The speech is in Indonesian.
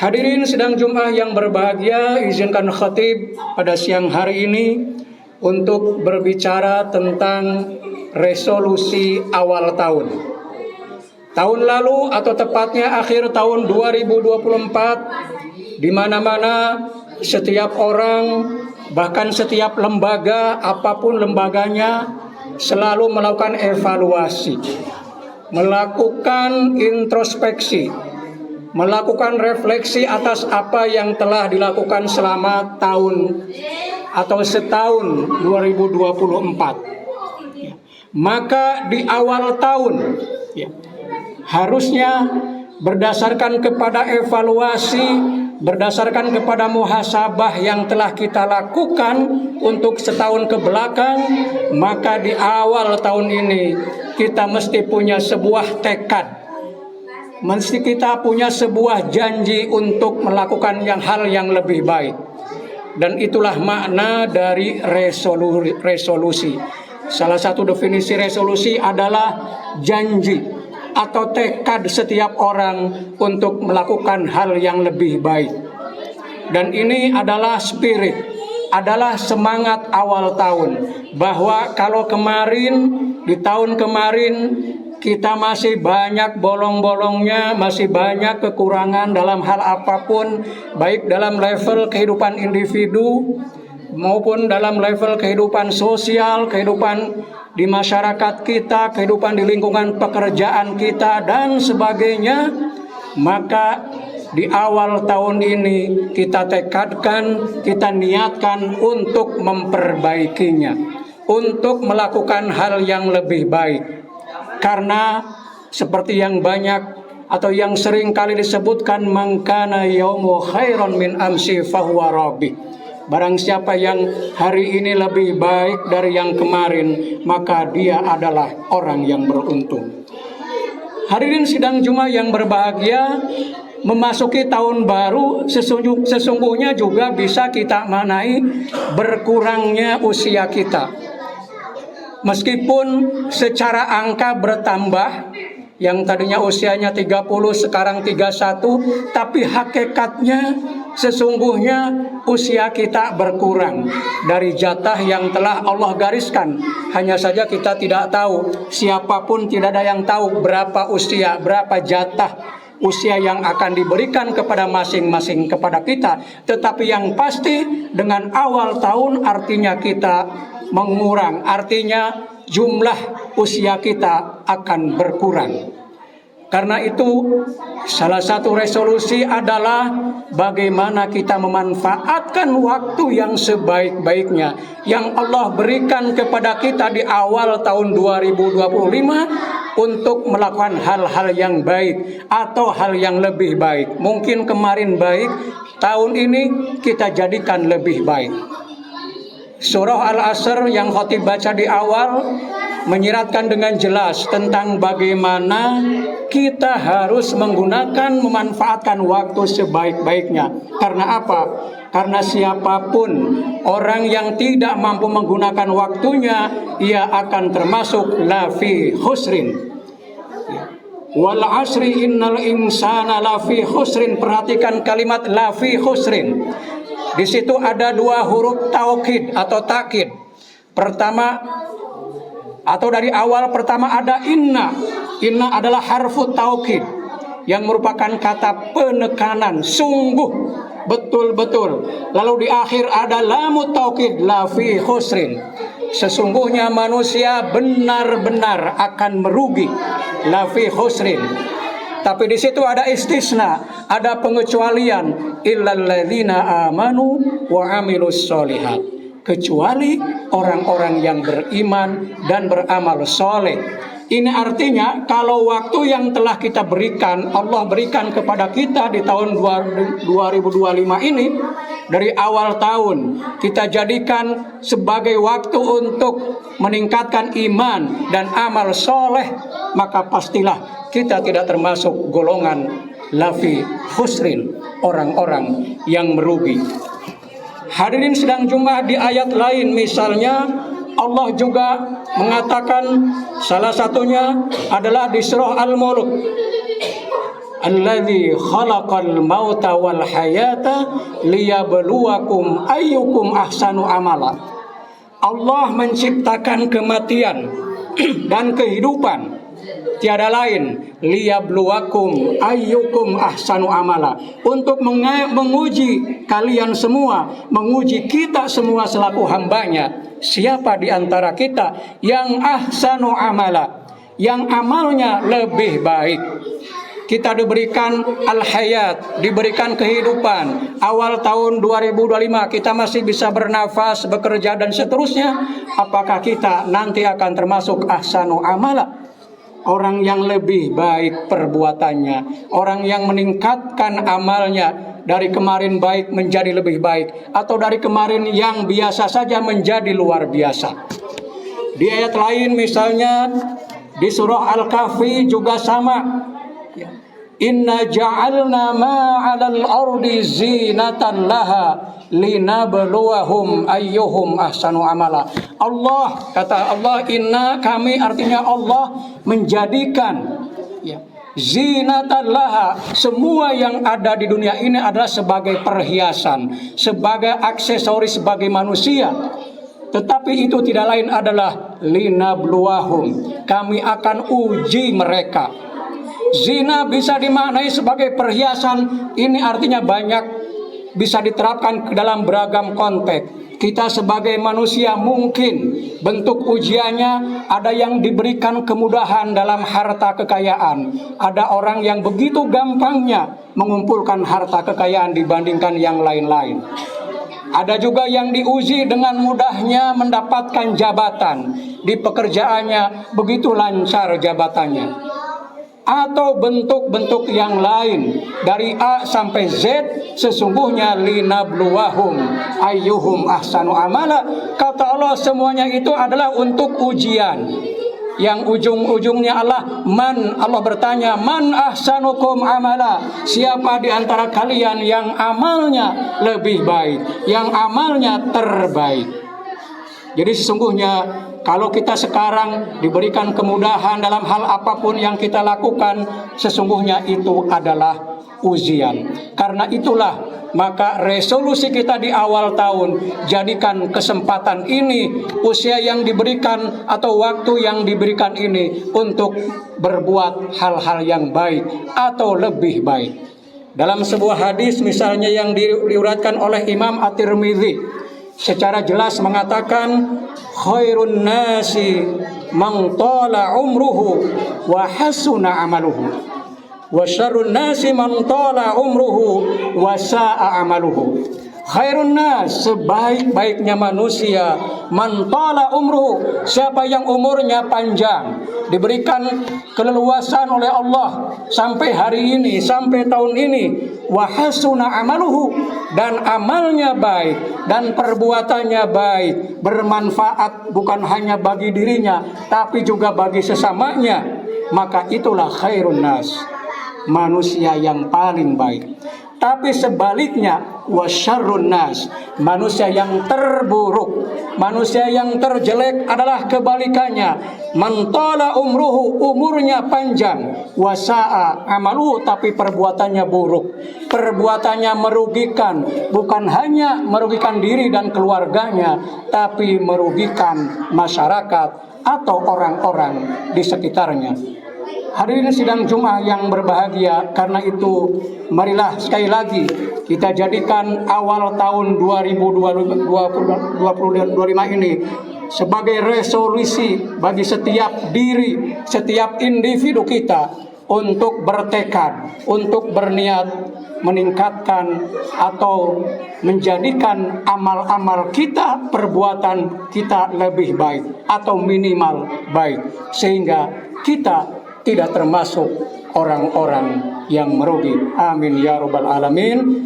Hadirin sidang Jumat yang berbahagia, izinkan khatib pada siang hari ini untuk berbicara tentang resolusi awal tahun. Tahun lalu atau tepatnya akhir tahun 2024, di mana-mana setiap orang, bahkan setiap lembaga, apapun lembaganya, selalu melakukan evaluasi, melakukan introspeksi, melakukan refleksi atas apa yang telah dilakukan selama tahun atau setahun 2024. Maka di awal tahun harusnya berdasarkan kepada evaluasi, berdasarkan kepada muhasabah yang telah kita lakukan untuk setahun ke belakang, maka di awal tahun ini kita mesti punya sebuah tekad, mesti kita punya sebuah janji untuk melakukan hal yang lebih baik. Dan itulah makna dari resolusi. Salah satu definisi resolusi adalah janji atau tekad setiap orang untuk melakukan hal yang lebih baik. Dan ini adalah spirit, adalah semangat awal tahun, bahwa kalau kemarin, di tahun kemarin kita masih banyak bolong-bolongnya, masih banyak kekurangan dalam hal apapun, baik dalam level kehidupan individu maupun dalam level kehidupan sosial, kehidupan di masyarakat kita, kehidupan di lingkungan pekerjaan kita, dan sebagainya. Maka di awal tahun ini kita tekadkan, kita niatkan untuk memperbaikinya, untuk melakukan hal yang lebih baik. Karena seperti yang banyak atau yang sering kali disebutkan, mangkana yaumu khairon min amsi fahuwa rabih. Barang siapa yang hari ini lebih baik dari yang kemarin, maka dia adalah orang yang beruntung. Hadirin sidang Jumat yang berbahagia, memasuki tahun baru sesungguhnya juga bisa kita maknai berkurangnya usia kita. Meskipun secara angka bertambah, yang tadinya usianya 30 sekarang 31, tapi hakikatnya sesungguhnya usia kita berkurang dari jatah yang telah Allah gariskan. Hanya saja kita tidak tahu, siapapun tidak ada yang tahu berapa usia, berapa jatah usia yang akan diberikan kepada masing-masing kepada kita. Tetapi yang pasti dengan awal tahun artinya kita mengurang, artinya jumlah usia kita akan berkurang. Karena itu salah satu resolusi adalah bagaimana kita memanfaatkan waktu yang sebaik-baiknya yang Allah berikan kepada kita di awal tahun 2025 untuk melakukan hal-hal yang baik atau hal yang lebih baik. Mungkin kemarin baik, tahun ini kita jadikan lebih baik. Surah Al-Asr yang khatib baca di awal menyiratkan dengan jelas tentang bagaimana kita harus memanfaatkan waktu sebaik-baiknya. Karena apa? Karena siapapun orang yang tidak mampu menggunakan waktunya, ia akan termasuk lafi husrin. Wal asri innal insana lafi husrin. Perhatikan kalimat lafi husrin. Di situ ada dua huruf taukid atau takkid. Pertama atau dari awal pertama ada inna. Inna adalah harfu taukid yang merupakan kata penekanan, sungguh, betul-betul. Lalu di akhir ada lamu taukid, la fi khusrin. Sesungguhnya manusia benar-benar akan merugi, la fi khusrin. Tapi di situ ada istisna, ada pengecualian, illal ladzina amanu wa amilus sholihat. Kecuali orang-orang yang beriman dan beramal soleh. Ini artinya kalau waktu yang telah kita berikan, Allah berikan kepada kita di tahun 2025 ini, dari awal tahun kita jadikan sebagai waktu untuk meningkatkan iman dan amal soleh, maka pastilah kita tidak termasuk golongan lafi khusrin, orang-orang yang merugi. Hadirin sedang Jumat, di ayat lain misalnya Allah juga mengatakan, salah satunya adalah di surah Al-Mulk alladzi khalaqal mauta wal hayata liyabluwakum ayyukum ahsanu amala. Allah menciptakan kematian dan kehidupan, tiada lain liyabluwakum ayyukum ahsanu amala, untuk menguji kalian semua, menguji kita semua selaku hambanya, siapa di antara kita yang ahsanu amala, yang amalnya lebih baik. Kita diberikan al-hayat, diberikan kehidupan. Awal tahun 2025 kita masih bisa bernafas, bekerja dan seterusnya. Apakah kita nanti akan termasuk ahsanu amala? Orang yang lebih baik perbuatannya, orang yang meningkatkan amalnya, dari kemarin baik menjadi lebih baik, atau dari kemarin yang biasa saja menjadi luar biasa. Di ayat lain misalnya di surah Al-Kahfi juga sama. Inna ja'alna ma'alal ardi zinatan laha linabluwahum ayyuhum ahsanu amala. Allah, kata Allah, inna, kami, artinya Allah menjadikan zinatan laha, semua yang ada di dunia ini adalah sebagai perhiasan, sebagai aksesoris bagi manusia. Tetapi itu tidak lain adalah linabluwahum, kami akan uji mereka. Zina bisa dimaknai sebagai perhiasan. Ini artinya banyak, bisa diterapkan ke dalam beragam konteks. Kita sebagai manusia mungkin bentuk ujiannya ada yang diberikan kemudahan dalam harta kekayaan. Ada orang yang begitu gampangnya mengumpulkan harta kekayaan dibandingkan yang lain-lain. Ada juga yang diuji dengan mudahnya mendapatkan jabatan. Di pekerjaannya begitu lancar jabatannya. Atau bentuk-bentuk yang lain, dari A sampai Z, sesungguhnya linabluwahum ayyuhum ahsanu amala. Kata Allah, semuanya itu adalah untuk ujian. Yang ujung-ujungnya Allah bertanya, man ahsanukum amala, siapa di antara kalian yang amalnya lebih baik, yang amalnya terbaik. Jadi sesungguhnya kalau kita sekarang diberikan kemudahan dalam hal apapun yang kita lakukan, sesungguhnya itu adalah ujian. Karena itulah maka resolusi kita di awal tahun, jadikan kesempatan ini, usia yang diberikan atau waktu yang diberikan ini untuk berbuat hal-hal yang baik atau lebih baik. Dalam sebuah hadis misalnya yang diuratkan oleh Imam At-Tirmidzi, secara jelas mengatakan, khairun nasi man tala umruhu wa hasuna amaluhu, wa syarrun nasi man tala umruhu wa sa'a amaluhu. Khairun nas, sebaik-baiknya manusia, man tala umruhu, siapa yang umurnya panjang, diberikan keleluasan oleh Allah sampai hari ini, sampai tahun ini, wa hasuna amaluhu, dan amalnya baik dan perbuatannya baik, bermanfaat bukan hanya bagi dirinya tapi juga bagi sesamanya, maka itulah khairun nas, manusia yang paling baik. Tapi sebaliknya, wasyarrun nas, manusia yang terburuk, manusia yang terjelek adalah kebalikannya. Man tala umruhu, umurnya panjang, wasa'a amaluhu, tapi perbuatannya buruk, perbuatannya merugikan, bukan hanya merugikan diri dan keluarganya, tapi merugikan masyarakat atau orang-orang di sekitarnya. Hadirin sidang Jumat yang berbahagia, karena itu marilah sekali lagi kita jadikan awal tahun 2025 ini sebagai resolusi bagi setiap diri, setiap individu kita untuk bertekad, untuk berniat meningkatkan atau menjadikan amal-amal kita, perbuatan kita lebih baik atau minimal baik, sehingga kita tidak termasuk orang-orang yang merugi. Amin ya rabbal alamin.